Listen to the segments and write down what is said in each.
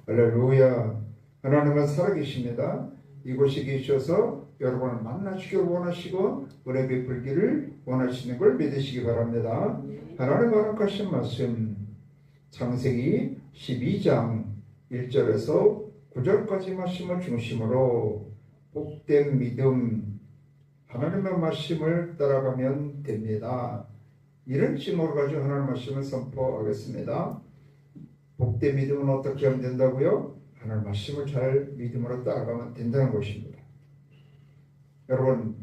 할렐루야. 하나님은 살아계십니다. 이곳에 계셔서 여러분을 만나시길 원하시고 은혜 베풀기를 원하시는 걸 믿으시기 바랍니다. 하나님 허락하신 말씀 창세기 12장 1절에서 9절까지 말씀을 중심으로 복된 믿음, 하나님의 말씀을 따라가면 됩니다. 이런 제목을 가지고 하나님의 말씀을 선포하겠습니다. 복된 믿음은 어떻게 하면 된다고요? 하나님의 말씀을 잘 믿음으로 따라가면 된다는 것입니다. 여러분,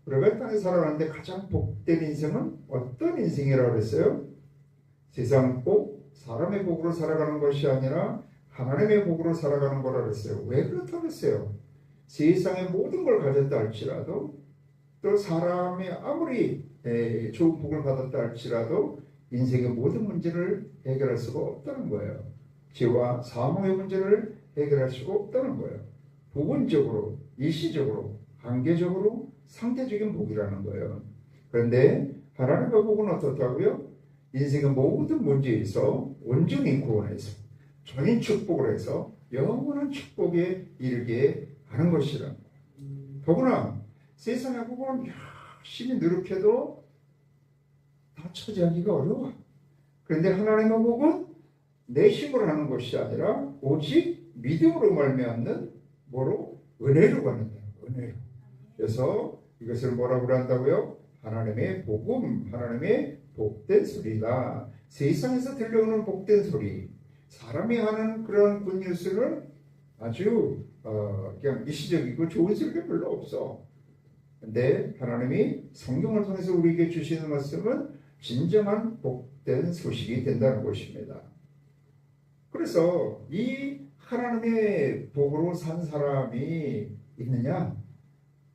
우리가 땅에 살아가는데 가장 복된 인생은 어떤 인생이라고 그랬어요? 세상 복, 사람의 복으로 살아가는 것이 아니라 하나님의 복으로 살아가는 거라 그랬어요. 왜 그렇다고 했어요? 세상의 모든 걸 가졌다 할지라도, 또 사람이 아무리 좋은 복을 받았다 할지라도 인생의 모든 문제를 해결할 수가 없다는 거예요. 죄와 사망의 문제를 해결할 수가 없다는 거예요. 부분적으로, 일시적으로, 한계적으로 상대적인 복이라는 거예요. 그런데 하나님의 복은 어떻다고요? 인생의 모든 문제에서 온전히 구원해서 전인 축복을 해서 영원한 축복에 이르게 하는 것이라는 거예요. 더구나 세상의 복은 열심히 노력해도 다 차지하기가 어려워. 그런데 하나님의 복은 내 힘으로 하는 것이 아니라 오직 믿음으로 말미암는 뭐로? 은혜로 가는 거예요. 은혜로. 그래서 이것을 뭐라고 한다고요? 하나님의 복음, 하나님의 복된 소리다. 세상에서 들려오는 복된 소리, 사람이 하는 그런 굿뉴스는 아주 그냥 일시적이고 좋은 소리가 별로 없어. 근데 하나님이 성경을 통해서 우리에게 주시는 말씀은 진정한 복된 소식이 된다는 것입니다. 그래서 이 하나님의 복으로 산 사람이 있느냐?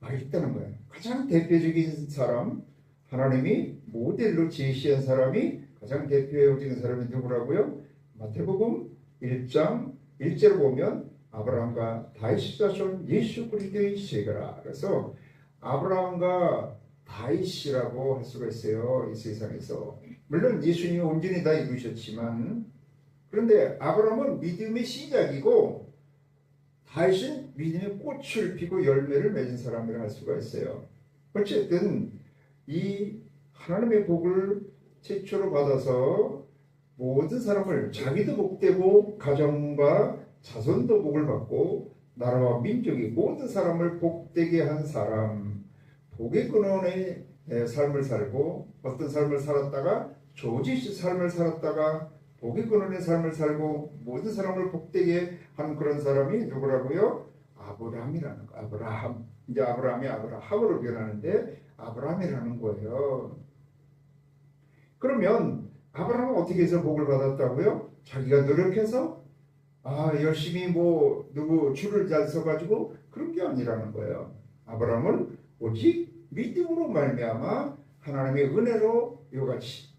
있다는 거예요. 가장 대표적인 사람, 하나님이 모델로 제시한 사람이 가장 대표적인 사람이 누구라고요? 마태복음 1장 1절을 보면 아브라함과 다윗의 자손 예수 그리스도의 제가라. 그래서 아브라함과 다윗이라고 할 수가 있어요. 이 세상에서. 물론 예수님이 온전히 다 이루셨지만, 그런데 아브라함은 믿음의 시작이고 다윗은 믿음의 꽃을 피고 열매를 맺은 사람이라 할 수가 있어요. 어쨌든 이 하나님의 복을 최초로 받아서 모든 사람을, 자기도 복되고 가정과 자손도 복을 받고 나라와 민족이 모든 사람을 복되게 한 사람, 복의 근원의 삶을 살고 어떤 삶을 살았다가 조지시 삶을 살았다가 복의 근원의 삶을 살고 모든 사람을 복되게 한 그런 사람이 누구라고요? 아브라함이라는 거. 아브라함. 이제 아브라함이 아브라함으로 변하는데 아브라함이라는 거예요. 그러면 아브라함은 어떻게 해서 복을 받았다고요? 자기가 노력해서 열심히 누구 줄을 잘 서가지고 그런 게 아니라는 거예요. 아브라함은 오직 믿음으로 말미암아 하나님의 은혜로 이같이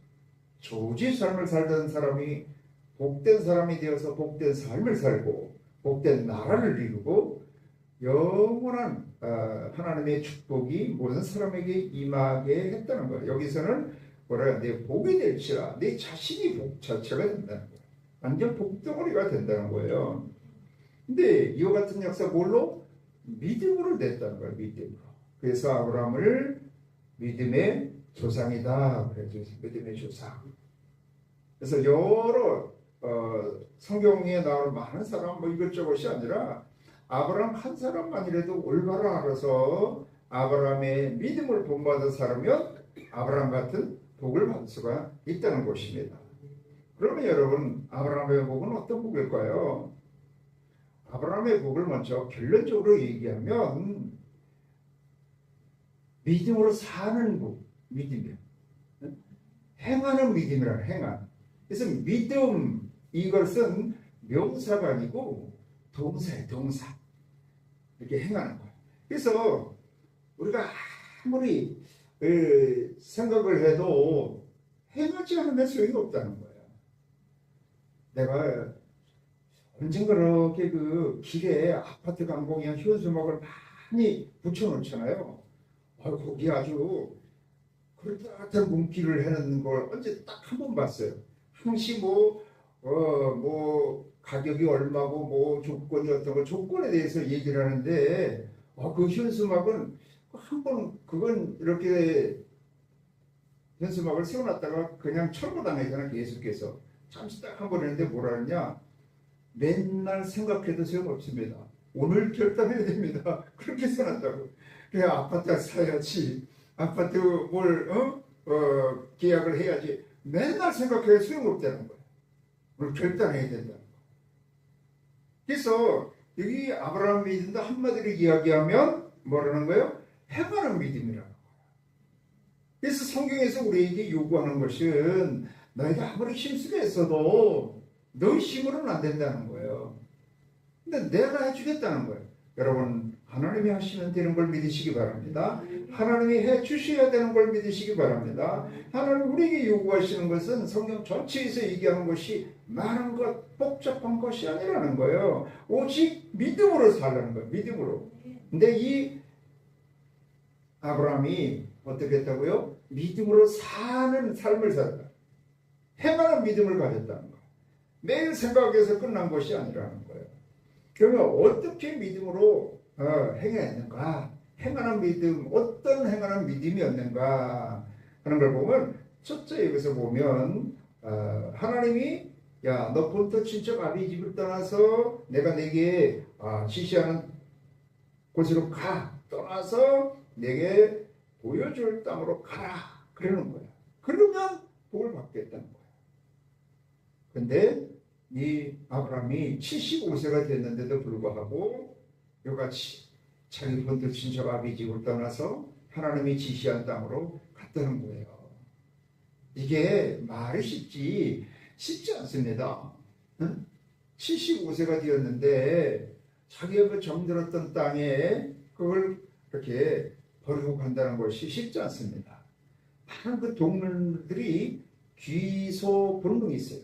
조지 삶을 살던 사람이 복된 사람이 되어서 복된 삶을 살고 복된 나라를 이루고 영원한 하나님의 축복이 모든 사람에게 임하게 했다는 거예요. 여기서는 내 복이 될지라 내 자신이 복 자체가 된다는 거예요. 완전 복덩어리가 된다는 거예요. 근데 이와 같은 역사 뭘로? 믿음으로 됐다는 거예요. 믿음으로. 그래서 아브라함을 믿음의 조상이다. 그래서 믿음의 조상. 그래서 여러 성경에 나오는 많은 사람 이것저것이 아니라 아브라함 한 사람만이라도 올바로 알아서 아브라함의 믿음을 본받은 사람이면 아브라함 같은 복을 받을 수가 있다는 것입니다. 그러면 여러분, 아브라함의 복은 어떤 복일까요? 아브라함의 복을 먼저 결론적으로 얘기하면 믿음으로 사는 복, 믿음이요. 행하는 믿음이란 행한. 그래서 믿음, 이것은 명사가 아니고 동사예요, 동사. 이렇게 행하는 거예요. 그래서 우리가 아무리 생각을 해도 행하지 않으면 소용이 없다는 거예요. 내가 언젠가 그렇게 길에 아파트 강공에 현수막을 많이 붙여놓잖아요. 거기 아주 그럴듯한 문길을 해놓는 걸 언제 딱 한 번 봤어요. 항시 가격이 얼마고 뭐 조건이 어떤 거 조건에 대해서 얘기를 하는데 그 현수막은 한 번 그건 이렇게 현수막을 세워놨다가 그냥 철거당하잖아. 계속해서 잠시 딱 한 번 했는데 뭐라 하냐, 맨날 생각해도 소용없습니다. 오늘 결단해야 됩니다. 그렇게 써놨다고. 그래 아파트 사야지, 아파트 뭘 계약을 해야지, 맨날 생각해도 소용없다는 거야. 오늘 결단해야 된다는 거야. 그래서 여기 아브라함 믿음도 한마디로 이야기하면 뭐라는 거예요? 행하는 믿음이라는 거예요. 그래서 성경에서 우리에게 요구하는 것은 너희가 아무리 힘쓰게 했어도 너희 힘으로는 안 된다는 거예요. 근데 내가 해주겠다는 거예요. 여러분, 하나님이 하시면 되는 걸 믿으시기 바랍니다. 하나님이 해주셔야 되는 걸 믿으시기 바랍니다. 하나님 우리에게 요구하시는 것은 성경 전체에서 얘기하는 것이 많은 것, 복잡한 것이 아니라는 거예요. 오직 믿음으로 살라는 거예요. 믿음으로. 근데 이 아브라함이 어떻게 했다고요? 믿음으로 사는 삶을 살았다. 행하는 믿음을 가졌다는 거예요. 매일 생각해서 끝난 것이 아니라는 거예요. 그러면 어떻게 믿음으로 행했는가? 행하는 믿음, 어떤 행하는 믿음이었는가 하는 걸 보면, 첫째 여기서 보면 하나님이 야, 너 본토 친척 아비 집을 떠나서 내가 내게 지시하는 곳으로 가. 떠나서 내게 보여줄 땅으로 가라. 그러는 거야. 그러면 복을 받겠다는 거야. 근데 이 아브라함이 75세가 됐는데도 불구하고 이같이 자기 본토 친척 아비 집을 떠나서 하나님이 지시한 땅으로 갔다는 거예요. 이게 말이 쉽지 않습니다. 응? 75세가 되었는데 자기가 그 정들었던 땅에 그걸 이렇게 버리고 간다는 것이 쉽지 않습니다. 많은 그 동물들이 귀소 본능이 있어요.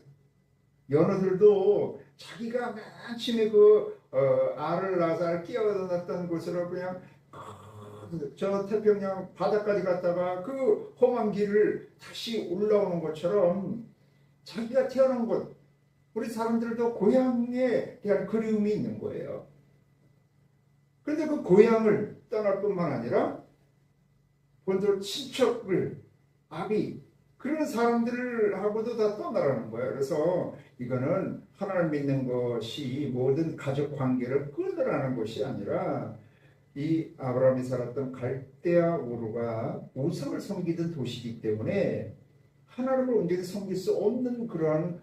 연어들도 자기가 맨 처음에 알을 낳아서 끼어났던 곳으로 그냥 저 태평양 바다까지 갔다가 그 험한 길을 다시 올라오는 것처럼 자기가 태어난 곳, 우리 사람들도 고향에 대한 그리움이 있는 거예요. 그런데 그 고향을 떠날 뿐만 아니라 본토 친척을, 아비, 그런 사람들하고도 다 떠나라는 거예요. 그래서 이거는 하나님을 믿는 것이 모든 가족 관계를 끊으라는 것이 아니라, 이 아브라함이 살았던 갈대아 우르가 우상을 섬기던 도시이기 때문에 하나님을 온전히 섬길 수 없는 그러한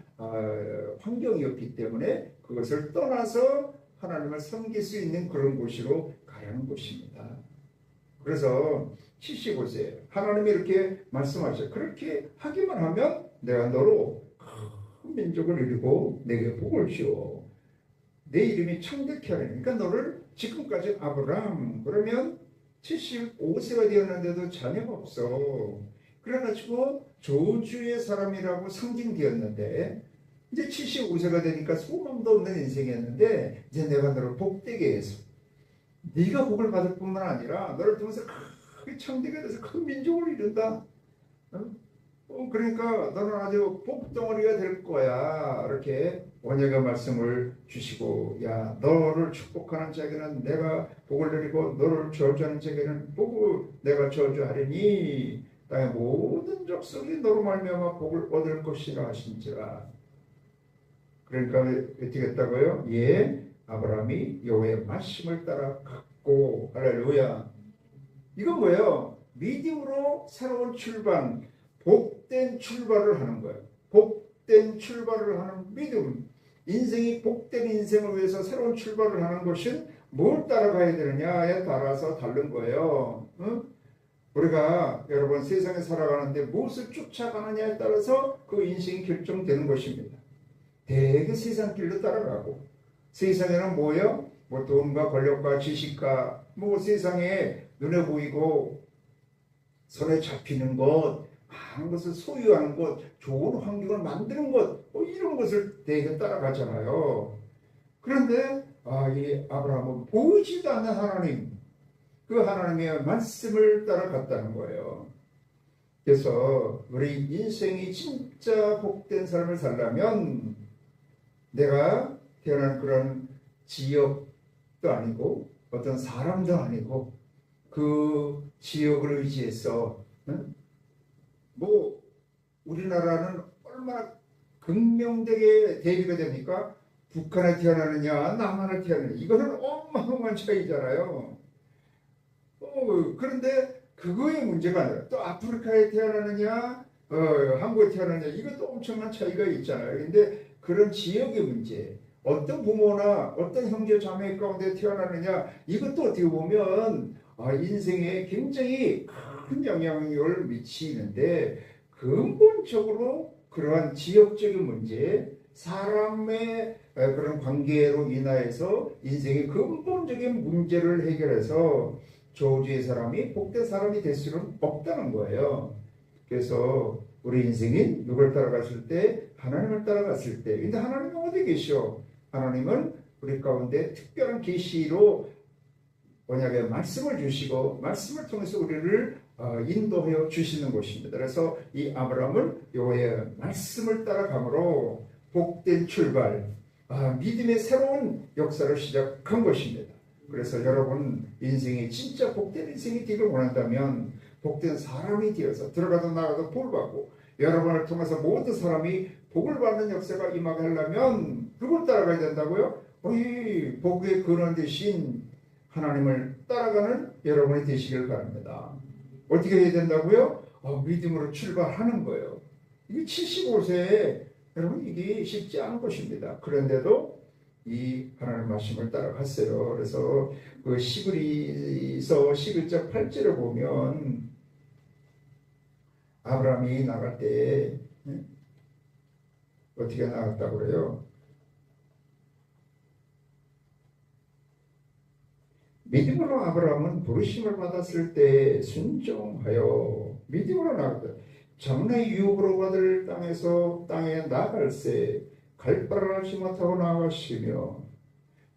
환경이었기 때문에 그것을 떠나서 하나님을 섬길 수 있는 그런 곳으로 가라는 것입니다. 그래서 75세 하나님이 이렇게 말씀하셔요. 그렇게 하기만 하면 내가 너로 큰 민족을 이루고 내게 복을 주어 내 이름이 창대케 하리니. 그러니까 너를 지금까지 아브라함, 그러면 75세가 되었는데도 자녀가 없어. 그래가지고 저주의 사람이라고 상징되었는데 이제 75세가 되니까 소망도 없는 인생이었는데 이제 내가 너를 복되게 해서 네가 복을 받을 뿐만 아니라 너를 통해서 크게 창대가 돼서 큰 민족을 이룬다. 그러니까 너는 아주 복덩어리가 될 거야. 이렇게 언약의 말씀을 주시고, 야, 너를 축복하는 자에게는 내가 복을 내리고 너를 저주하는 자에게는 복을 내가 저주하리니 땅의 모든 족속이 너로 말미암아 복을 얻을 것이라 하신지라. 그러니까 어떻게 했다고요? 예, 아브라함이 여호와의 말씀을 따라 갔고. 할렐루야. 이건 뭐예요? 믿음으로 새로운 출발, 복된 출발을 하는 거예요. 복된 출발을 하는 믿음. 인생이 복된 인생을 위해서 새로운 출발을 하는 것은 뭘 따라가야 되느냐에 따라서 다른 거예요. 응? 우리가 여러분 세상에 살아가는데 무엇을 쫓아가느냐에 따라서 그 인생이 결정되는 것입니다. 대개 세상 길로 따라가고, 세상에는 뭐예요? 뭐 돈과 권력과 지식과 뭐 세상에 눈에 보이고 손에 잡히는 것, 많은 것을 소유하는 것, 좋은 환경을 만드는 것, 뭐 이런 것을 대개 따라가잖아요. 그런데 이 아브라함은 보이지도 않는 하나님, 그 하나님의 말씀을 따라갔다는 거예요. 그래서 우리 인생이 진짜 복된 삶을 살려면 내가 태어난 그런 지역도 아니고 어떤 사람도 아니고 그 지역을 의지해서 뭐 우리나라는 얼마나 극명되게 대비가 됩니까? 북한에 태어나느냐 남한에 태어나느냐 이거는 어마어마한 차이잖아요. 그런데 그거의 문제가 아니라 또 아프리카에 태어나느냐 한국에 태어나느냐 이것도 엄청난 차이가 있잖아요. 근데 그런 지역의 문제 어떤 부모나 어떤 형제 자매 가운데 태어나느냐 이것도 어떻게 보면 인생에 굉장히 큰 영향력을 미치는데 근본적으로 그러한 지역적인 문제 사람의 그런 관계로 인하여서 인생의 근본적인 문제를 해결해서 저주의 사람이 복된 사람이 될 수는 없다는 거예요. 그래서 우리 인생이 누굴 따라갔을 때 하나님을 따라갔을 때 근데 하나님은 어디 계셔? 하나님은 우리 가운데 특별한 계시로 언약의 말씀을 주시고 말씀을 통해서 우리를 인도하여 주시는 것입니다. 그래서 이 아브라함은 여호와의 말씀을 따라감으로 복된 출발, 믿음의 새로운 역사를 시작한 것입니다. 그래서 여러분 인생이 진짜 복된 인생이 되길 원한다면 복된 사람이 되어서 들어가도 나가도 복을 받고 여러분을 통해서 모든 사람이 복을 받는 역사가 임하게 하려면 누굴 따라가야 된다고요? 이 복의 근원 되신 하나님을 따라가는 여러분이 되시길 바랍니다. 어떻게 해야 된다고요? 믿음으로 출발하는 거예요. 이게 75세에 여러분 이게 쉽지 않은 것입니다. 그런데도 이 하나님 말씀을 따라갔어요. 그래서 그 시브리서 11장 8절에 보면 아브라함이 나갈 때 어떻게 나갔다고 그래요? 믿음으로 아브라함은 부르심을 받았을 때 순종하여 믿음으로 나갔다. 장래 유업으로 받을 땅에서 땅에 나갈새 갈 바를 알지 못하고 나아가시며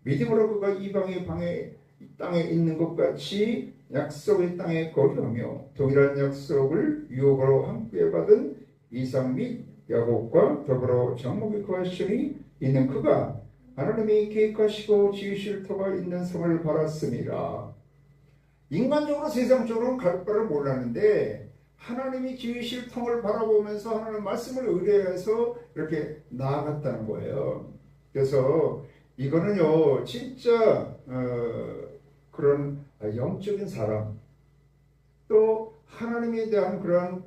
믿음으로 그가 이방의 땅에 있는 것 같이 약속의 땅에 거주하며 동일한 약속을 유업으로 함께 받은 이삭 및 야곱과 더불어 장목에 거하시니 있는 그가 하나님이 계획하시고 지으실 터가 있는 성을 바랐습니다. 인간적으로 세상적으로는 갈 바를 몰랐는데 하나님이 지으실 터를 바라보면서 하나님 말씀을 의뢰해서 이렇게 나아갔다는 거예요. 그래서 이거는요 진짜 그런 영적인 사람 또 하나님에 대한 그런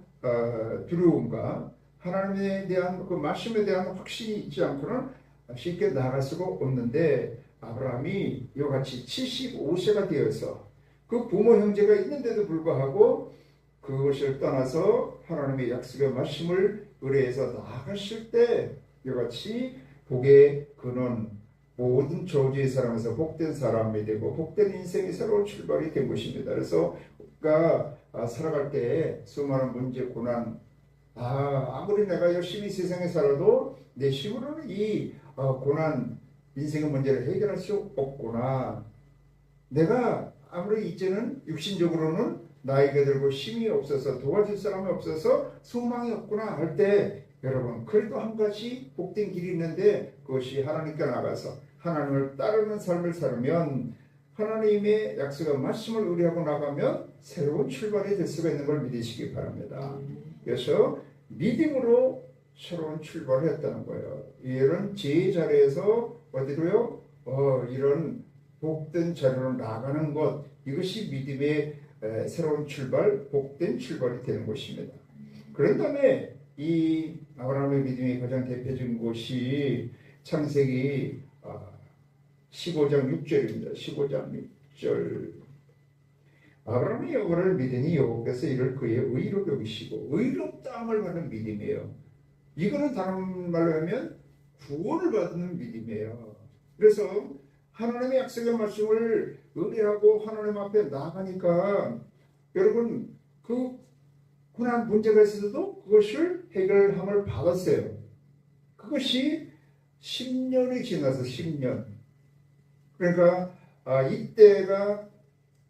두려움과 하나님에 대한 그 말씀에 대한 확신이 있지 않고는 쉽게 나아갈 수가 없는데 아브라함이 이와 같이 75세가 되어서 그 부모 형제가 있는데도 불구하고 그것을 떠나서 하나님의 약속의 말씀을 의뢰해서 나아갔을 때 이와 같이 복의 근원 모든 저주의 사람에서 복된 사람이 되고 복된 인생의 새로운 출발이 된 것입니다. 그래서 우리가 살아갈 때 수많은 문제 고난 아무리 내가 열심히 세상에 살아도 내 힘으로는 이 고난 인생의 문제를 해결할 수 없구나. 내가 아무리 이제는 육신적으로는 나이가 들고 힘이 없어서 도와줄 사람이 없어서 소망이 없구나 할 때 여러분 그래도 한 가지 복된 길이 있는데 그것이 하나님께 나가서 하나님을 따르는 삶을 살면 하나님의 약속의 말씀을 의뢰하고 나가면 새로운 출발이 될 수가 있는 걸 믿으시기 바랍니다. 그래서 믿음으로 새로운 출발을 했다는 거예요. 이런 제 자리에서 어디로요? 이런 복된 자리로 나가는 것 이것이 믿음의 새로운 출발, 복된 출발이 되는 것입니다. 그런 다음에 이 아브라함의 믿음이 가장 대표적인 곳이 창세기 15장 6절입니다. 15장 6절 아브라함이 여호와를 믿으니 여호와께서 이를 그의 의로 여기시고 의롭다함을 받는 믿음이에요. 이거는 다른 말로 하면 구원을 받는 믿음이에요. 그래서 하나님의 약속의 말씀을 의뢰하고 하나님 앞에 나가니까 여러분 그 고난 문제가 있어도 그것을 해결함을 받았어요. 그것이 10년이 지나서 10년 그러니까 이때가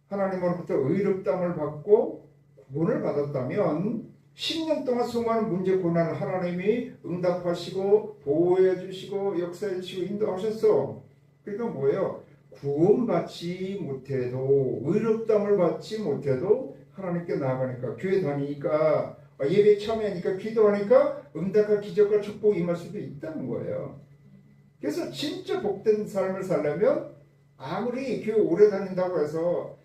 하나님으로부터 의롭다함을 받고 구원을 받았다면 10년 동안 수많은 문제 고난을 하나님이 응답하시고 보호해 주시고 역사해 주시고 인도하셨어. 그러니까 뭐예요? 구원받지 못해도 의롭다함을 받지 못해도 하나님께 나아가니까 교회 다니니까 예배 참여하니까 기도하니까 응답과 기적과 축복이 임할 수도 있다는 거예요. 그래서 진짜 복된 삶을 살려면 아무리 교회 오래 다닌다고 해서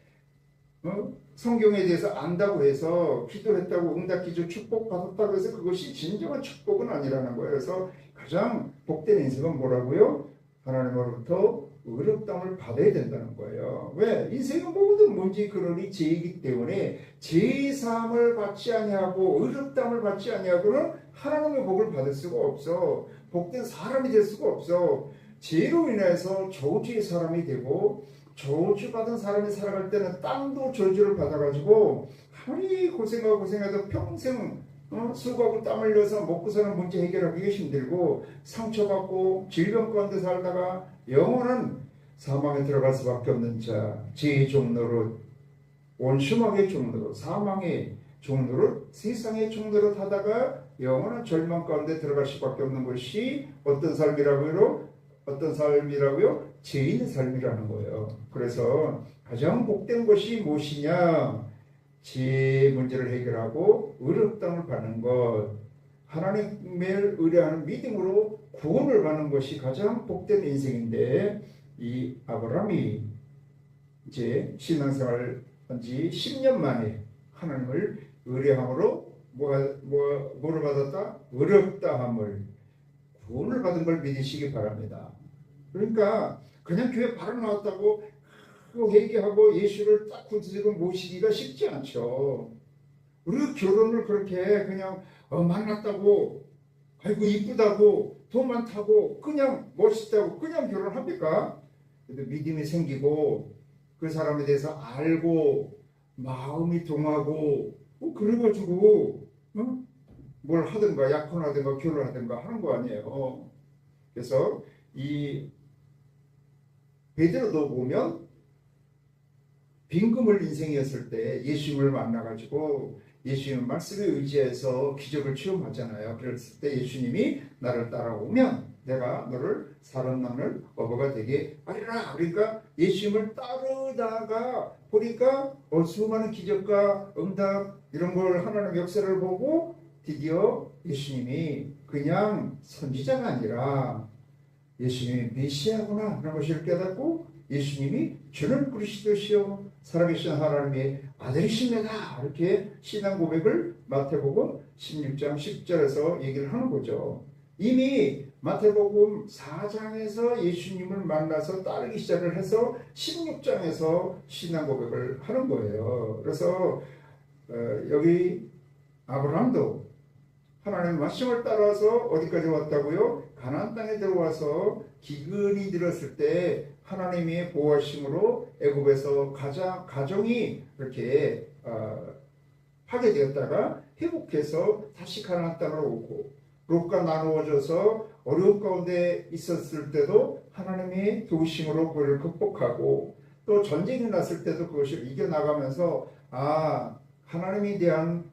성경에 대해서 안다고 해서 기도했다고 응답 기적 축복 받았다고 해서 그것이 진정한 축복은 아니라는 거예요. 그래서 가장 복된 인생은 뭐라고요? 하나님으로부터 의롭다함을 받아야 된다는 거예요. 왜? 인생의 모든 문제 근원이 죄이기 때문에 죄의 사함을 받지 아니하고 의롭다함을 받지 아니하고는 하나님의 복을 받을 수가 없어. 복된 사람이 될 수가 없어. 죄로 인해서 저주의 사람이 되고 저주받은 사람이 살아갈 때는 땅도 저주를 받아가지고 아무리 고생하고 고생해도 평생 수고하고 땀 흘려서 먹고 사는 문제 해결하기가 힘들고 상처받고 질병 가운데 살다가 영원한 사망에 들어갈 수밖에 없는 자, 죄의 종로로 원수막의 종로로 사망의 종로로 세상의 종로로 타다가 영원한 절망 가운데 들어갈 수밖에 없는 것이 어떤 삶이라고요? 어떤 삶이라고요? 죄인의 삶이라는 거예요. 그래서 가장 복된 것이 무엇이냐? 죄 문제를 해결하고 의롭다함을 받는 것, 하나님을 의뢰하는 믿음으로 구원을 받는 것이 가장 복된 인생인데 이 아브라함이 이제 신앙생활 한지 10년 만에 하나님을 의뢰함으로 뭐를 받았다? 의롭다함을 구원을 받은 걸 믿으시기 바랍니다. 그러니까 그냥 교회 바로 나왔다고 회개하고 예수를 딱 굳이고 모시기가 쉽지 않죠. 우리가 결혼을 그렇게 그냥 만났다고 아이고 이쁘다고 돈 많다고 그냥 멋있다고 그냥 결혼합니까? 그래도 믿음이 생기고 그 사람에 대해서 알고 마음이 동하고 그래가지고 뭘 하든가 약혼하든가 결혼하든가 하는 거 아니에요. 그래서 이 베드로도 보면 빈금을 인생이었을 때 예수님을 만나가지고 예수님 말씀에 의지해서 기적을 체험하잖아요. 그랬을 때 예수님이 나를 따라오면 내가 너를 사람 낳는 어부가 되게 하리라. 그러니까 예수님을 따르다가 보니까 수많은 기적과 응답 이런 걸 하나님의 역사를 보고 드디어 예수님이 그냥 선지자가 아니라 예수님이 메시아구나 하는 것을 깨닫고 예수님이 주는 그리스도시요 살아계신 하나님의 아들이십니다. 이렇게 신앙 고백을 마태복음 16장 10절에서 얘기를 하는 거죠. 이미 마태복음 4장에서 예수님을 만나서 따르기 시작을 해서 16장에서 신앙 고백을 하는 거예요. 그래서 여기 아브라함도 하나님의 말씀을 따라서 어디까지 왔다고요? 가나안 땅에 들어와서 기근이 들었을 때 하나님의 보호하심으로 애굽에서 가정이 이렇게 파괴되었다가 회복해서 다시 가나안 땅으로 오고 롯과 나누어져서 어려운 가운데 있었을 때도 하나님의 도우심으로 그를 극복하고 또 전쟁이 났을 때도 그것을 이겨나가면서 하나님에 대한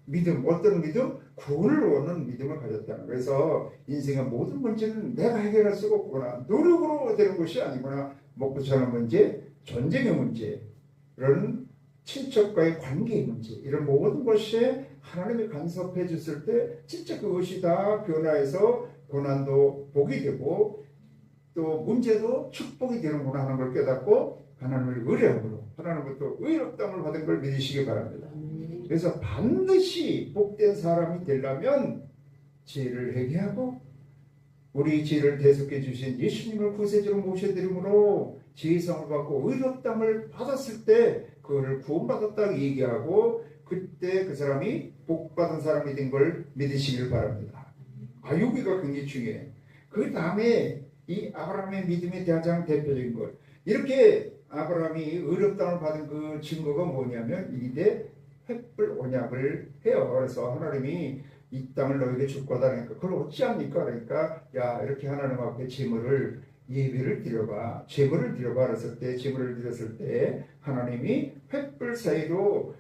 믿음, 어떤 믿음? 구원을 얻는 믿음을 가졌다는 거예요. 그래서 인생의 모든 문제는 내가 해결할 수가 없구나. 노력으로 되는 것이 아니구나. 먹고 사는 문제, 전쟁의 문제, 이런 친척과의 관계의 문제, 이런 모든 것이 하나님이 간섭해 줬을 때 진짜 그것이 다 변화해서 고난도 복이 되고 또 문제도 축복이 되는구나 하는 걸 깨닫고 하나님을 의뢰함으로 하나님부터 의롭다함을 받은 걸 믿으시기 바랍니다. 그래서 반드시 복된 사람이 되려면 죄를 회개하고 우리 죄를 대속해 주신 예수님을 구세주로 모셔드림으로 죄의성을 받고 의롭다함을 받았을 때 그걸 구원받았다고 얘기하고 그때 그 사람이 복받은 사람이 된 걸 믿으시길 바랍니다. 여기가 굉장히 중요해요. 그 다음에 이 아브라함의 믿음의 가장 대표적인 것, 이렇게 아브라함이 의롭다함을 받은 그 증거가 뭐냐면 이게 횃불 언약을 해요. 그래서 하나님이 이 땅을 너에게 줄 거다. 그러니까 그걸 어찌합니까? 그러니까 이렇게 하나님 앞에 예배를 드려봐. 제물을 드려봐. 그랬을 때 제물을 드렸을 때 하나님이 횃불 사이로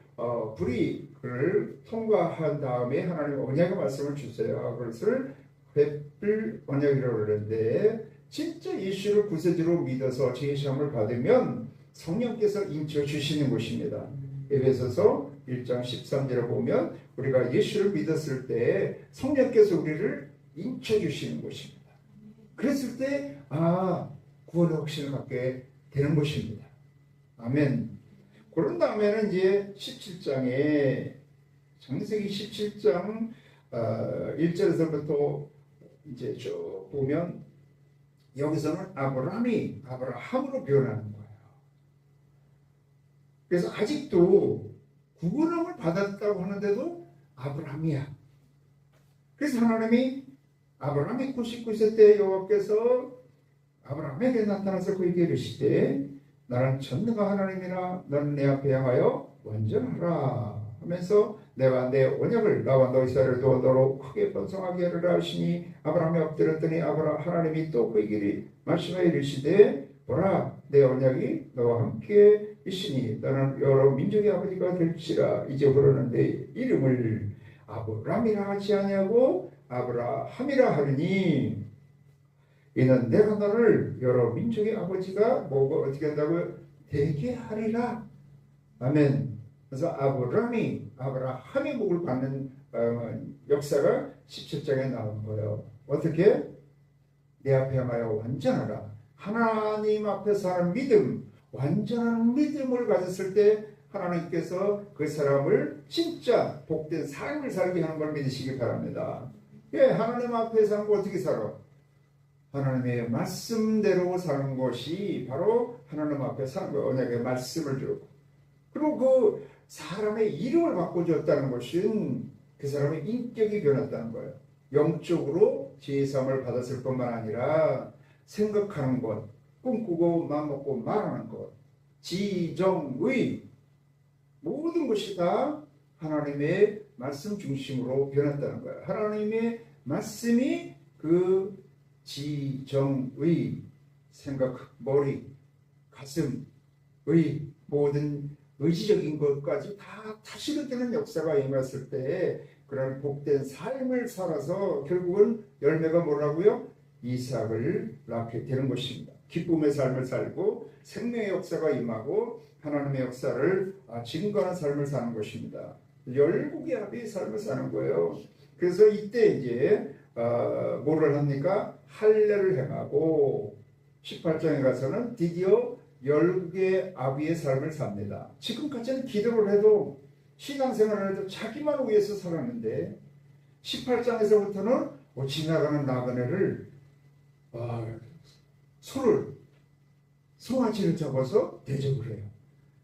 불이 그를 통과한 다음에 하나님 언약의 말씀을 주세요. 그것을 횃불 언약이라고 그러는데 진짜 예수를 구세주로 믿어서 제시함을 받으면 성령께서 인쳐 주시는 것입니다. 에베소서 1장 13절에 보면 우리가 예수를 믿었을 때 성령께서 우리를 인쳐 주시는 것입니다. 그랬을 때 구원의 확신을 갖게 되는 것입니다. 아멘. 그런 다음에는 이제 17장에 창세기 17장 1절에서부터 이제 쭉 보면 여기서는 아브라함으로 변하는 거예요. 그래서 아직도 구원함을 받았다고 하는데도 아브라함이야. 그래서 하나님이 아브라함이 99세 때 여호와께서 아브라함에게 나타나서 그에게 이르시되 나는 전능한 하나님이라 너는 내 앞에 향하여 완전하라 하면서 내가 내 언약을 나와 너 이스라엘을 도우도록 크게 번성하게 하리라 하시니 아브라함이 엎드렸더니 하나님이 또 그에게 말씀하여 이르시되 보라 내 언약이 너와 함께 있으니 너는 여러 민족의 아버지가 될지라. 이제 그러는 내 이름을 아브라함이라 하지 아니하고 아브라함이라 하리니 이는 내가 너를 여러 민족의 아버지가 어떻게 한다고요? 되게 하리라. 아멘. 그래서 아브라함이 복을 받는 역사가 17장에 나온 거예요. 어떻게? 내 앞에 향하여 완전하라. 하나님 앞에서 하는 믿음, 완전한 믿음을 가졌을 때 하나님께서 그 사람을 진짜 복된 삶을 살게 하는 걸 믿으시기 바랍니다. 하나님 앞에서 하는 거 어떻게 살아? 하나님의 말씀대로 사는 것이 바로 하나님 앞에 사는 거예요. 언약의 말씀을 주고. 그리고 그 사람의 이름을 바꿔줬다는 것은 그 사람의 인격이 변했다는 거예요. 영적으로 제사함을 받았을 뿐만 아니라 생각하는 것, 꿈꾸고 맘먹고 말하는 것, 지정의 모든 것이 다 하나님의 말씀 중심으로 변했다는 거예요. 하나님의 말씀이 그 지정의 생각, 머리, 가슴의 모든 의지적인 것까지 다 다시로 되는 역사가 임했을 때 그런 복된 삶을 살아서 결국은 열매가 뭐라고요? 이삭을 낳게 되는 것입니다. 기쁨의 삶을 살고 생명의 역사가 임하고 하나님의 역사를 증거하는 삶을 사는 것입니다. 열국의 합의 삶을 사는 거예요. 그래서 이때 이제 뭐를 합니까? 할례를 행하고 18장에 가서는 드디어 열국의 아비의 삶을 삽니다. 지금까지는 기도를 해도 신앙생활을 해도 자기만 위해서 살았는데 18장에서부터는 지나가는 나그네를 송아지를 잡아서 대접을 해요.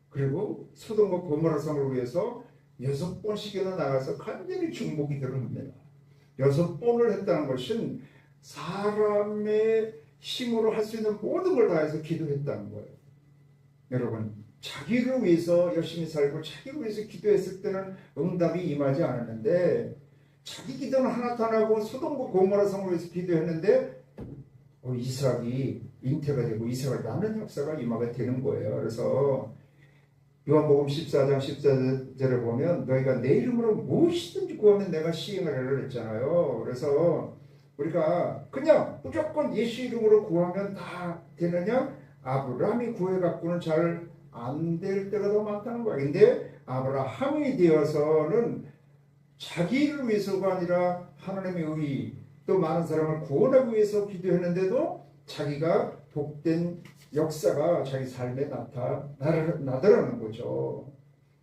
그리고 소돔과 고모라 성을 위해서 6번씩이나 나가서 간절히 중보기도를 합니다. 6번을 했다는 것은 사람의 힘으로 할 수 있는 모든 걸 다해서 기도했다는 거예요. 여러분, 자기를 위해서 열심히 살고 자기를 위해서 기도했을 때는 응답이 임하지 않았는데 자기 기도는 하나도 안 하고 소돔과 고모라 성을 위해서 기도했는데 이삭이 잉태가 되고 이삭을 낳는 역사가 임하게 되는 거예요. 그래서 요한복음 14장 14절에 보면 너희가 내 이름으로 무엇이든지 구하면 내가 시행을 하라 그랬잖아요. 그래서 우리가 그냥 무조건 예수 이름으로 구하면 다 되느냐? 아브라함이 구해갖고는 잘 안 될 때가 더 많다는 거야. 근데 아브라함이 되어서는 자기를 위해서가 아니라 하나님의 의, 또 많은 사람을 구원하기 위해서 기도했는데도 자기가 복된 역사가 자기 삶에 나타나더라는 거죠.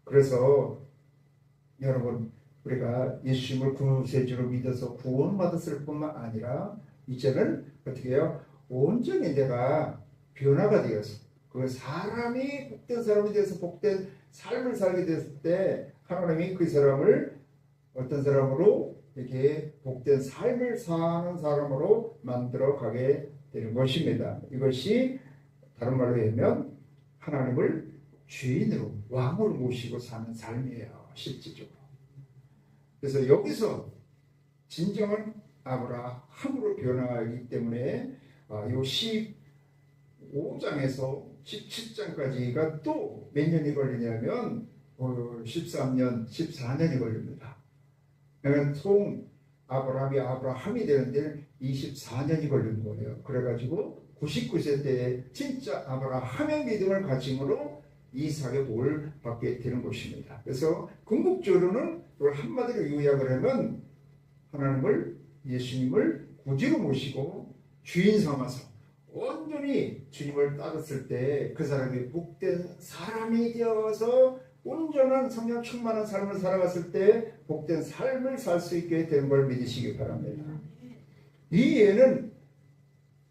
그래서 여러분, 우리가 예수님을 구세주로 믿어서 구원받았을 뿐만 아니라 이제는 어떻게 해요? 온전히 내가 변화가 되어서 그 사람이 복된 사람이 되어서 복된 삶을 살게 됐을 때 하나님이 그 사람을 어떤 사람으로 이렇게 복된 삶을 사는 사람으로 만들어 가게 되는 것입니다. 이것이 다른 말로 하면 하나님을 주인으로 왕으로 모시고 사는 삶이에요. 실질적으로. 그래서 여기서 진정한 아브라함으로 변화하기 때문에 이 15장에서 17장까지가 또 몇 년이 걸리냐면 13년, 14년이 걸립니다. 그러니까 총 아브라함이 되는 데는 24년이 걸린 거예요. 그래가지고 99세 때에 진짜 아브라함의 믿음을 가짐으로 이삭의 복을 받게 되는 것입니다. 그래서 궁극적으로는 이걸 한마디로 요약을 하면 하나님을, 예수님을 구주로 모시고 주인 삼아서 온전히 주님을 따랐을 때 그 사람이 복된 사람이 되어서 온전한 성령 충만한 삶을 살아갔을 때 복된 삶을 살 수 있게 되는 걸 믿으시기 바랍니다. 이 예는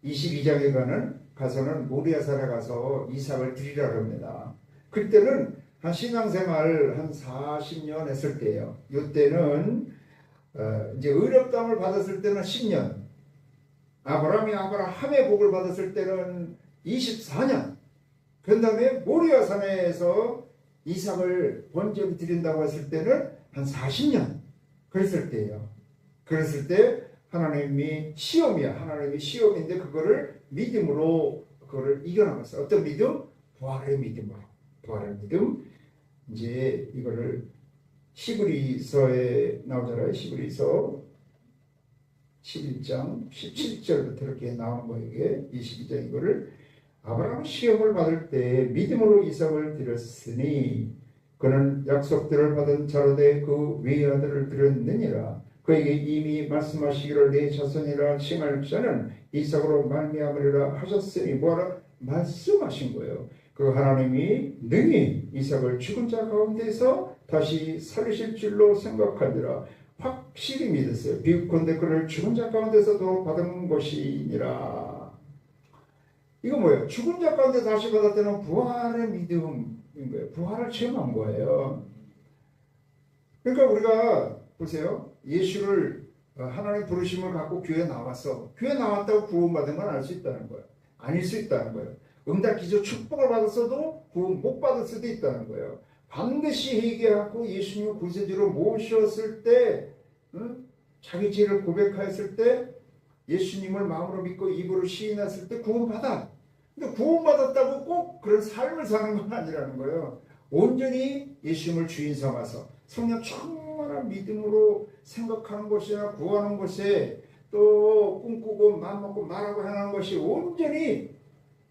22장에 가서는 모리아산에 가서 이삭을 드리라고 합니다. 그때는 한 신앙생활 한 40년 했을 때예요. 이때는 이제 의롭다함을 받았을 때는 10년, 아브라함의 복을 받았을 때는 24년, 그 다음에 모리아산에서 이삭을 번제로 드린다고 했을 때는 한 40년 그랬을 때예요. 그랬을 때 하나님이 시험인데 그거를 믿음으로 그거를 이겨나갔어요. 어떤 믿음? 부활의 믿음으로. 부활의 믿음. 이제 이거를 히브리서에 나오잖아요. 히브리서 11장 17절부터 이렇게 나오는 거예요. 이게 22장 이거를 아브라함 시험을 받을 때 믿음으로 이삭을 드렸으니 그는 약속들을 받은 자로되 그 외아들을 드렸느니라. 그에게 이미 말씀하시기를 내 자손이라 칭할 자는 이삭으로 말미암으리라 하셨으니 뭐하라 말씀하신 거예요. 그 하나님이 능히 이삭을 죽은 자 가운데서 다시 살리실 줄로 생각하니라. 확실히 믿었어요. 비유컨대 그를 죽은 자 가운데서도 받은 것이니라. 이거 뭐예요? 죽은 자 가운데 다시 받았다는 부활의 믿음인 거예요. 부활을 체험한 거예요. 그러니까 우리가 보세요. 예수를 하나님 부르심을 갖고 교회에 나왔어. 교회에 나왔다고 구원받은 건 알 수 있다는 거예요. 아닐 수 있다는 거예요. 응답기도 축복을 받았어도 구원 못 받을 수도 있다는 거예요. 반드시 회개하고 예수님을 구세주로 모셨을 때, 자기 죄를 고백하였을 때, 예수님을 마음으로 믿고 입으로 시인했을 때 구원받아. 근데 구원받았다고 꼭 그런 삶을 사는 건 아니라는 거예요. 온전히 예수님을 주인 삼아서 성령 충만한 믿음으로 생각하는 것이나 구하는 것에 또 꿈꾸고 마음먹고 말하고 행하는 것이 온전히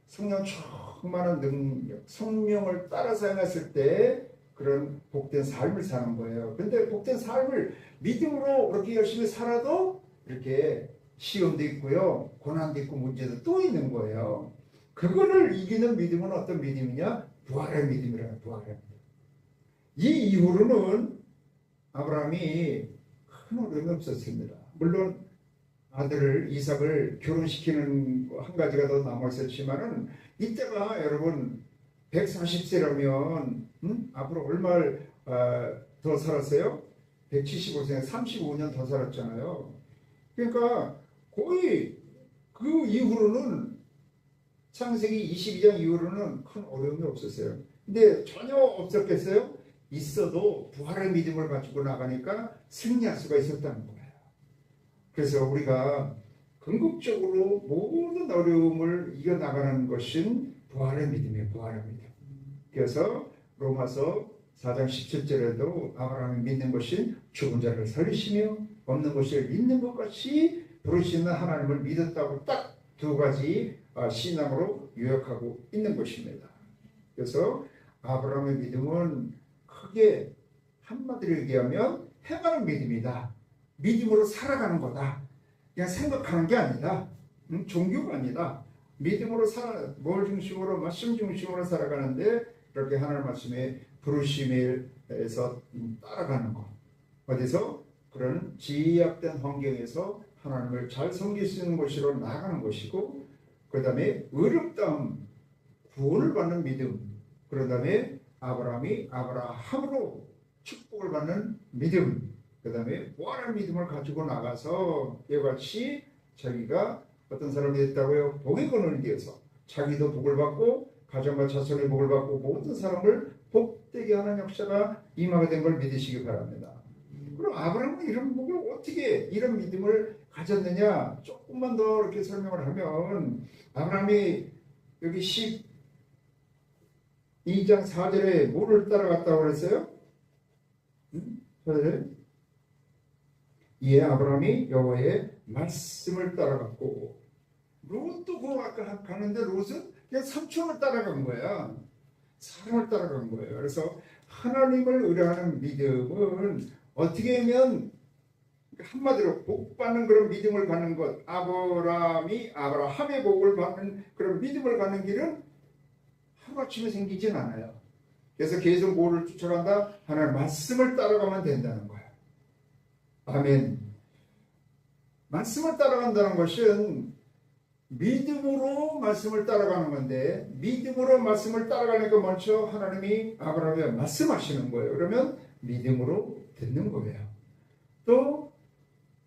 성령 충만한 능력, 성령을 따라서 행했을 때 그런 복된 삶을 사는 거예요. 근데 복된 삶을 믿음으로 그렇게 열심히 살아도 이렇게 시험도 있고요, 고난도 있고 문제도 또 있는 거예요. 그거를 이기는 믿음은 어떤 믿음이냐? 부활의 믿음이라는 부활의 믿음. 이 이후로는 아브라함이 큰 어려움이 없었습니다. 물론 아들을 이삭을 결혼시키는 한 가지가 더 남아있었지만은 이때가 여러분 140세라면 앞으로 얼마를 더 살았어요? 175세, 35년 더 살았잖아요. 그러니까 거의 그 이후로는 창세기 22장 이후로는 큰 어려움이 없었어요. 근데 전혀 없었겠어요? 있어도 부활의 믿음을 가지고 나가니까 승리할 수가 있었다는 거예요. 그래서 우리가 궁극적으로 모든 어려움을 이겨나가는 것은 부활의 믿음이에요. 부활의 믿음. 그래서 로마서 4장 17절에도 아브라함이 믿는 것이 죽은 자를 살리시며 없는 것을 믿는 것 같이 부르시는 하나님을 믿었다고 딱 두 가지 신앙으로 요약하고 있는 것입니다. 그래서 아브라함의 믿음은 크게 한마디로 얘기하면 행하는 믿음이다. 믿음으로 살아가는 거다. 그냥 생각하는 게 아니다. 종교가 아니다. 믿음으로 뭘 중심으로 말씀 중심으로 살아가는데 이렇게 하나님 말씀에 부르심에서 따라가는 것. 어디서 그런 제약된 환경에서 하나님을 잘 섬길 수 있는 곳으로 나아가는 것이고, 그 다음에 의롭다움, 구원을 받는 믿음, 그 다음에 아브라함이 아브라함으로 축복을 받는 믿음, 그 다음에 부활한 믿음을 가지고 나가서 이와 같이 자기가 어떤 사람이 됐다고요? 복의 근원이 되어서 자기도 복을 받고 가정과 자손의 복을 받고 모든 사람을 복되게 하는 역사가 임하게 된 걸 믿으시기 바랍니다. 그럼 아브라함은 이런 복을 어떻게 이런 믿음을 가졌느냐? 조금만 더 이렇게 설명을 하면 아브라함이 여기 2장 4절에 뭐를 따라갔다고 그랬어요? 응? 4절에 이에 아브라함이 여호와의 말씀을 따라갔고, 롯도 그 아까 가는데 롯은 그냥 삼촌을 따라간 거야. 사람을 따라간 거예요. 그래서 하나님을 의뢰하는 믿음은 어떻게 하면 한마디로 복 받는 그런 믿음을 갖는 것, 아브라함의 복을 받는 그런 믿음을 갖는 길은 하루아침에 생기진 않아요. 그래서 계속 뭐를 쫓아간다? 하나님 말씀을 따라가면 된다는 거예요. 아멘. 말씀을 따라간다는 것은 믿음으로 말씀을 따라가는 건데, 믿음으로 말씀을 따라가니까 먼저 하나님이 아브라함에 말씀하시는 거예요. 그러면 믿음으로 듣는 거예요. 또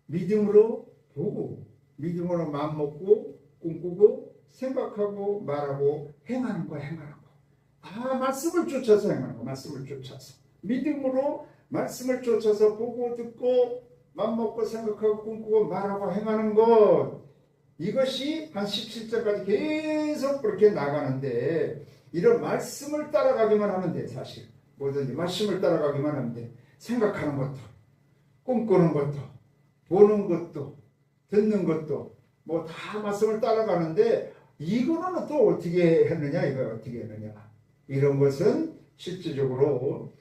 믿음으로 보고, 믿음으로 마음먹고 꿈꾸고 생각하고 말하고 행하는 거야. 행하는 거. 말씀을 쫓아서 행하는 거. 말씀을 쫓아서 믿음으로 말씀을 쫓아서 보고 듣고 마음먹고 생각하고 꿈꾸고 말하고 행하는 것, 이것이 한 17절까지 계속 그렇게 나가는데, 이런 말씀을 따라가기만 하면 돼. 사실 뭐든지 말씀을 따라가기만 하면 돼. 생각하는 것도, 꿈꾸는 것도, 보는 것도, 듣는 것도 뭐 다 말씀을 따라가는데, 이거는 또 어떻게 했느냐, 이거 어떻게 했느냐, 이런 것은 실질적으로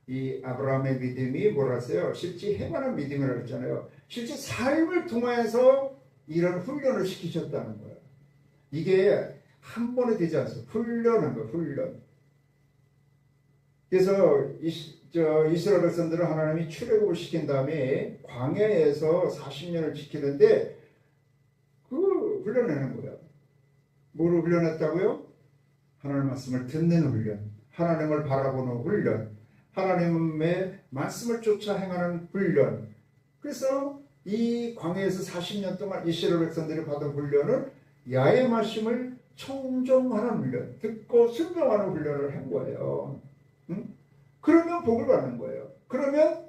이 아브라함의 믿음이 뭐라서요, 실제 행하는 믿음이라고 했잖아요. 실제 삶을 통해서 이런 훈련을 시키셨다는 거예요. 이게 한 번에 되지 않습니다. 훈련한 거예요. 훈련. 그래서 이스라엘 백성들은 하나님이 출애굽을 시킨 다음에 광야에서 40년을 지키는데 그 훈련하는 거예요. 뭐를 훈련했다고요? 하나님의 말씀을 듣는 훈련, 하나님을 바라보는 훈련, 하나님의 말씀을 쫓아 행하는 훈련. 그래서 이 광야에서 40년 동안 이스라엘 백성들이 받은 훈련을 야의 말씀을 청종하는 훈련, 듣고 순종하는 훈련을 한 거예요. 응? 그러면 복을 받는 거예요. 그러면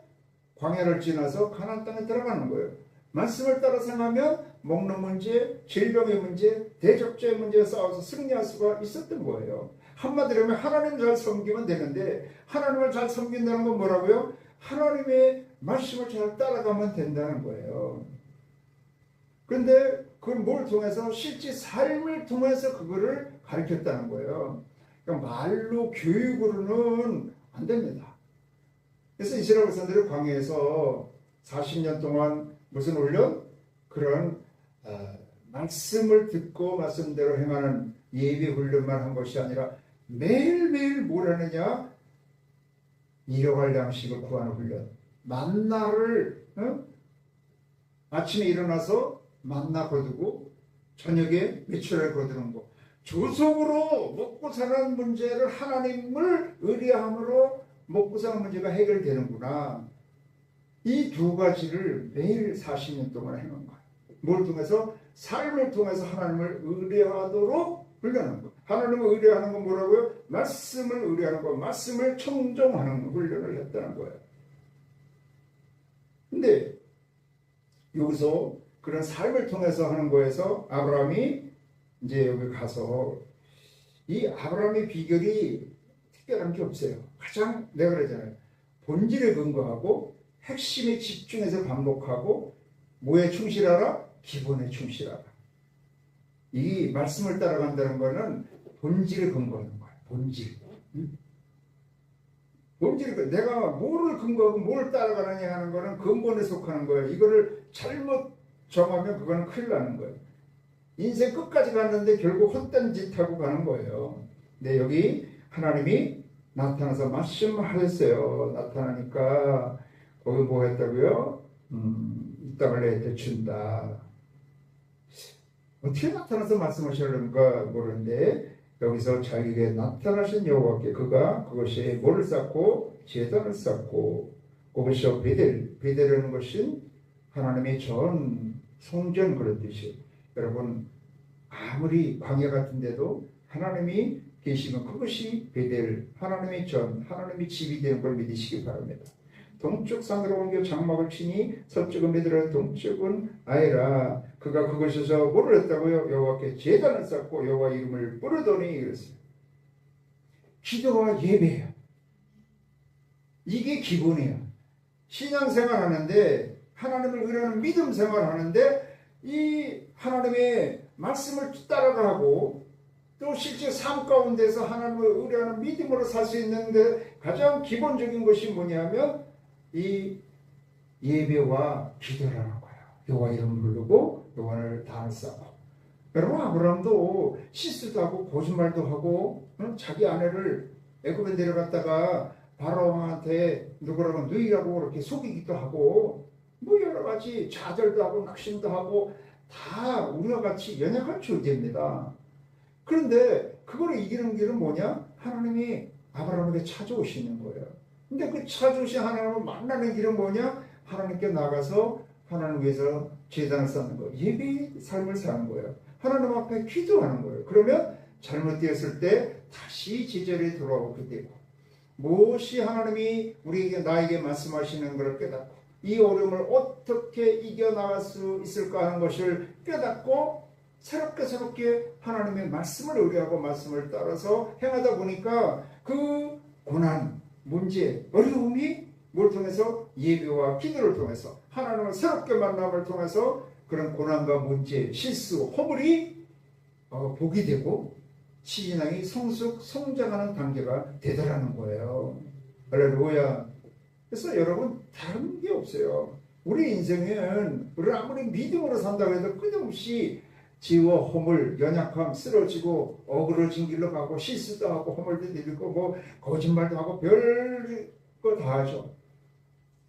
광야를 지나서 가나안 땅에 들어가는 거예요. 말씀을 따라 생각하면 먹는 문제, 질병의 문제, 대적죄의 문제에 싸워서 승리할 수가 있었던 거예요. 한마디로 하면 하나님을 잘 섬기면 되는데, 하나님을 잘 섬긴다는 건 뭐라고요? 하나님의 말씀을 잘 따라가면 된다는 거예요. 그런데 그걸 뭘 통해서? 실제 삶을 통해서 그거를 가르쳤다는 거예요. 그러니까 말로 교육으로는 안 됩니다. 그래서 이스라엘 백성들이 광야에서 40년 동안 무슨 훈련? 그런 말씀을 듣고 말씀대로 행하는 예비 훈련만 한 것이 아니라 매일매일 뭘 하느냐? 잃어갈 양식을 구하는 훈련. 만나를 아침에 일어나서 만나 거두고 저녁에 메추라를 거두는 거. 조속으로 먹고 사는 문제를 하나님을 의뢰함으로 먹고 사는 문제가 해결되는구나. 이 두 가지를 매일 40년 동안 해놓은 거예요. 뭘 통해서? 삶을 통해서 하나님을 의뢰하도록 훈련하는 거. 하나님을 의뢰하는 건 뭐라고요? 말씀을 의뢰하는 거, 말씀을 청종하는 훈련을 했다는 거예요. 근데 여기서 그런 삶을 통해서 하는 거에서 아브라함이 이제 여기 가서, 이 아브라함의 비결이 특별한 게 없어요. 가장 내가 그러잖아요. 본질에 근거하고 핵심에 집중해서 반복하고 뭐에 충실하라? 기본에 충실하라. 이 말씀을 따라간다는 거는 본질에 근거하는 거예요. 본질. 본질, 내가 뭐를 근거하고 뭘 따라가느냐 하는 거는 근본에 속하는 거예요. 이거를 잘못 정하면 그거는 큰일 나는 거예요. 인생 끝까지 갔는데 결국 헛된 짓 하고 가는 거예요. 근데 여기 하나님이 나타나서 말씀하셨어요. 나타나니까 거기 뭐 했다고요? 이 땅을 내게 준다. 어떻게 나타나서 말씀하시려는가 모르는데, 여기서 자기에게 나타나신 여호와께 그가 그것이 뭐를 쌓고 제단을 쌓고, 그것이 베델이라는 것은 하나님의 전 성전 그런 뜻이에요. 여러분, 아무리 광야 같은데도 하나님이 계시면 그것이 베델, 하나님의 전, 하나님의 집이 되는 걸 믿으시기 바랍니다. 동쪽 산으로 옮겨 장막을 치니 서쪽은 베델이라 동쪽은 아이라. 그가 그것에서 뭐를 했다고요? 여호와께 제단을 쌓고 여호와 이름을 부르더니 이랬어요. 기도와 예배예요. 이게 기본이에요. 신앙생활 하는데, 하나님을 의뢰하는 믿음 생활 하는데, 이 하나님의 말씀을 따라가고 또 실제 삶 가운데서 하나님을 의뢰하는 믿음으로 살 수 있는데 가장 기본적인 것이 뭐냐면 이 예배와 기도라는 거예요. 여호와 이름 부르고 여호와를 다 쌓고. 여러분, 아브라함도 실수도 하고 거짓말도 하고 자기 아내를 애굽에 내려갔다가 바로왕한테 누구라고 누이라고 그렇게 속이기도 하고 뭐 여러 가지 좌절도 하고 낙심도 하고 다 우리와 같이 연약한 존재입니다. 그런데 그걸 이기는 길은 뭐냐? 하나님이 아브라함에게 찾아오시는 거예요. 근데 그 찾아오신 하나님을 만나는 길은 뭐냐? 하나님께 나가서 하나님 위해서 제단을 쌓는 거예요. 예배의 삶을 사는 거예요. 하나님 앞에 기도하는 거예요. 그러면 잘못되었을 때 다시 제자리에 돌아오게 되고, 무엇이 하나님이 우리에게 나에게 말씀하시는 것을 깨닫고 이 어려움을 어떻게 이겨나갈 수 있을까 하는 것을 깨닫고 새롭게 하나님의 말씀을 의뢰하고 말씀을 따라서 행하다 보니까 그 고난, 문제, 어려움이 뭘 통해서? 예배와 기도를 통해서 하나님을 새롭게 만남을 통해서 그런 고난과 문제, 실수, 허물이 복이 되고 신앙이 성장하는 단계가 되더라는 거예요. 할렐루야. 그래서 여러분, 다른 게 없어요. 우리 인생은 우리 아무리 믿음으로 산다고 해도 끊임없이 지와 허물, 연약함, 쓰러지고 어그러진 길로 가고 실수도 하고 허물도 들고 뭐 거짓말도 하고 별거 다 하죠.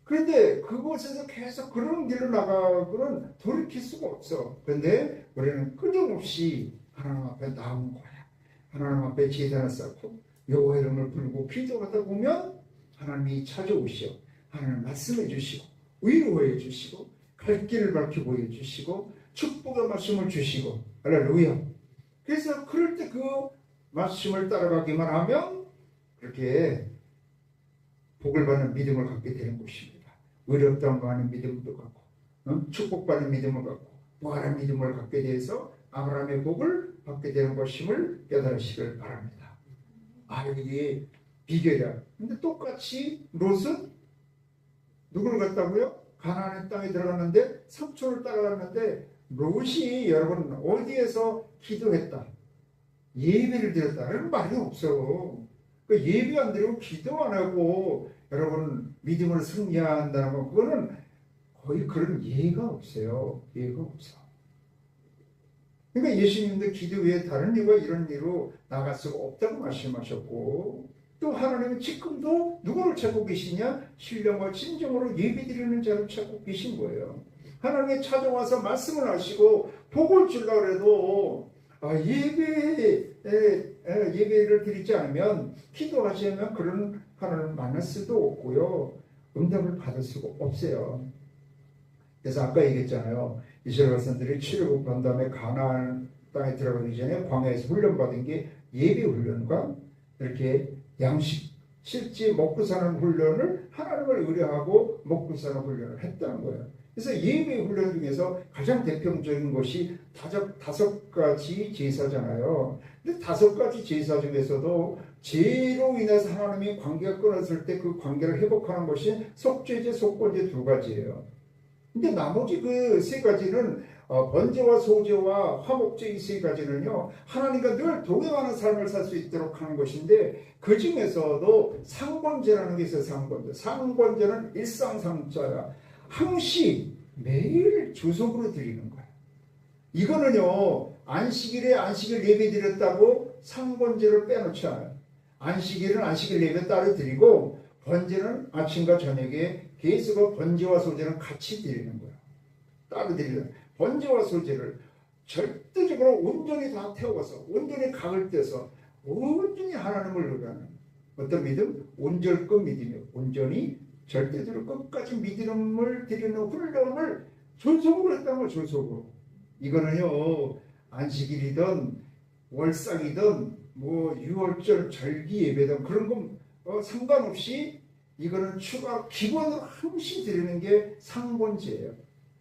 그런데 그곳에서 계속 그런 길로 나가고는 돌이킬 수가 없어. 그런데 우리는 끊임없이 하나님 앞에 나온 거야. 하나님 앞에 제단을 쌓고 여호와 이름을 부르고 기도하다 보면 하나님이 찾아오시오. 하나님 말씀해 주시고 위로해 주시고 갈 길을 밝혀 보여주시고 축복의 말씀을 주시고. 할렐루야. 그래서 그럴 때 그 말씀을 따라가기만 하면 그렇게 복을 받는 믿음을 갖게 되는 것입니다. 의롭다함 받는 믿음도 갖고 축복받는 믿음을 갖고 부활한 믿음을 갖게 돼서 아브라함의 복을 받게 되는 것임을 깨달으시길 바랍니다. 이게 비결이야. 근데 똑같이 롯은 누구를 갔다고요? 가나안의 땅에 들어갔는데 삼촌을 따라갔는데 롯이 여러분 어디에서 기도했다, 예배를 드렸다 이런 말이 없어. 그 예배 안 드리고 기도 안 하고 여러분 믿음을 승리한다는 건 그거는 거의 그런 예가 없어요. 예가 없어. 그러니까 예수님도 기도 외에 다른 일과 이런 일로 나갈 수가 없다고 말씀하셨고, 또 하나님은 지금도 누구를 찾고 계시냐? 신령과 진정으로 예배드리는 자를 찾고 계신 거예요. 하나님이 찾아와서 말씀을 하시고 복을 주려고 해도 예배를 드리지 않으면, 기도하지 않으면 그런 하나님을 만날 수도 없고요. 응답을 받을 수가 없어요. 그래서 아까 얘기했잖아요. 이스라엘 백성들이 출애굽한 다음에 가나안 땅에 들어가기 전에 광야에서 훈련받은 게 예배 훈련과 이렇게 양식, 실제 먹고 사는 훈련을 하나님을 의뢰하고 먹고 사는 훈련을 했다는 거예요. 그래서 예배 훈련 중에서 가장 대표적인 것이 다섯 가지 제사잖아요. 근데 다섯 가지 제사 중에서도 죄로 인해서 하나님이 관계가 끊어졌을 때 그 관계를 회복하는 것이 속죄제, 속건제 두 가지예요. 근데 나머지 그 세 가지는 번제와 소제와 화목제 이 세 가지는요, 하나님과 늘 동행하는 삶을 살 수 있도록 하는 것인데, 그 중에서도 상번제라는 게 있어요. 상번제는 일상상자야. 항시 매일 주석으로 드리는 거야. 이거는요, 안식일에 안식일 예배 드렸다고 상번제를 빼놓지 않아요. 안식일은 안식일 예배 따로 드리고, 번제는 아침과 저녁에 계속 번제와 소제는 같이 드리는 거야. 따로 드리는 번제와 소제를 절대적으로 온전히 다 태워서, 온전히 각을 떼서 온전히 하나님을 의뢰하는 어떤 믿음? 온절급 믿음이에요. 온전히 절대적으로 끝까지 믿음을 드리는 훈련을 존속으로 했다는 거예요. 존속으로. 이거는요, 안식일이든 월상이든 뭐 유월절 절기 예배든 그런 건 상관없이 이거는 추가 기본으로 항시 드리는 게 상번제예요.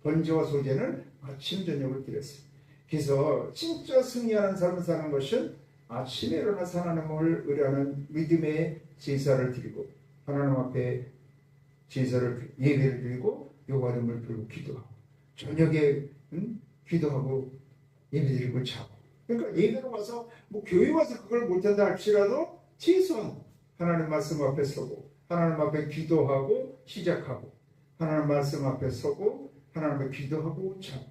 번제와 소제는 아침 저녁을 드렸어요. 그래서 진짜 승리하는 삶을 사는 것은 아침에 일어나서 하나님을 의뢰하는 믿음의 제사를 드리고 하나님 앞에 제사를 예배를 드리고 요한음을 들고 기도하고 저녁에 기도하고 예배드리고 자고 그러니까 예배로 와서 뭐 교회 와서 그걸 못한다 할지라도 최소한 하나님 말씀 앞에 서고 하나님 앞에 기도하고 시작하고 하나님 말씀 앞에 서고 하나님 앞에 기도하고 자고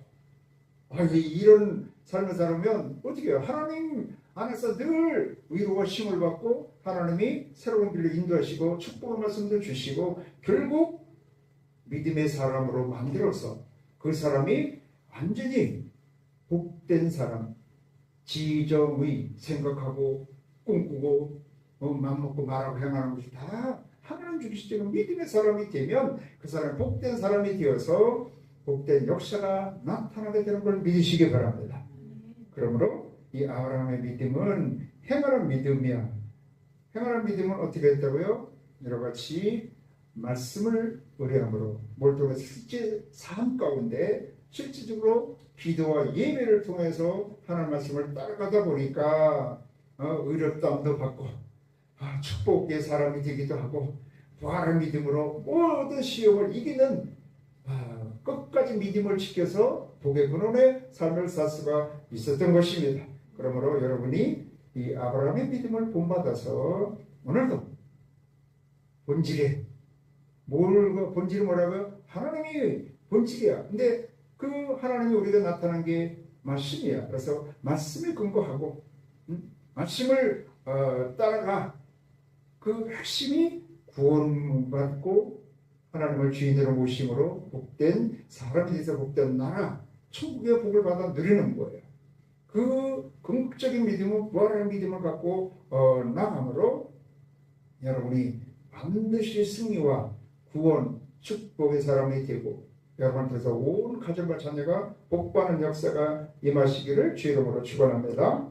이런 삶을 살면 어떻게 해요? 하나님 안에서 늘 위로와 힘을 받고 하나님이 새로운 길로 인도하시고 축복의 말씀도 주시고 결국 믿음의 사람으로 만들어서 그 사람이 완전히 복된 사람 지정의 생각하고 꿈꾸고 맘먹고 말하고 행하는 것이 다 하나님 주시는 믿음의 사람이 되면 그 사람이 복된 사람이 되어서 복된 역사가 나타나게 되는 걸 믿으시기 바랍니다. 그러므로 이 아브라함의 믿음은 행하는 믿음이야. 행하는 믿음은 어떻게 했다고요? 여러 가지 말씀을 의뢰함으로 몰두해서 실제 삶 가운데 실질적으로 기도와 예배를 통해서 하나님 말씀을 따라가다 보니까 의롭다함도 받고 축복의 사람이 되기도 하고 부활의 믿음으로 모든 시험을 이기는 끝까지 믿음을 지켜서 복의 근원의 삶을 살 수가 있었던 것입니다. 그러므로 여러분이 이 아브라함의 믿음을 본받아서 오늘도 본질에 본질이 뭐라고요? 하나님이 본질이야. 근데 그 하나님이 우리가 나타난 게 말씀이야. 그래서 말씀에 근거하고 말씀을 따라가 그 핵심이 구원받고 하나님을 주인으로 모심으로 복된 사람이 돼서 복된 나라 천국의 복을 받아 누리는 거예요. 그 궁극적인 믿음은 부활의 믿음을 갖고 나감으로 여러분이 반드시 승리와 구원 축복의 사람이 되고 여러분께서 온 가정과 자녀가 복받는 역사가 임하시기를 주의 이름으로 축원합니다.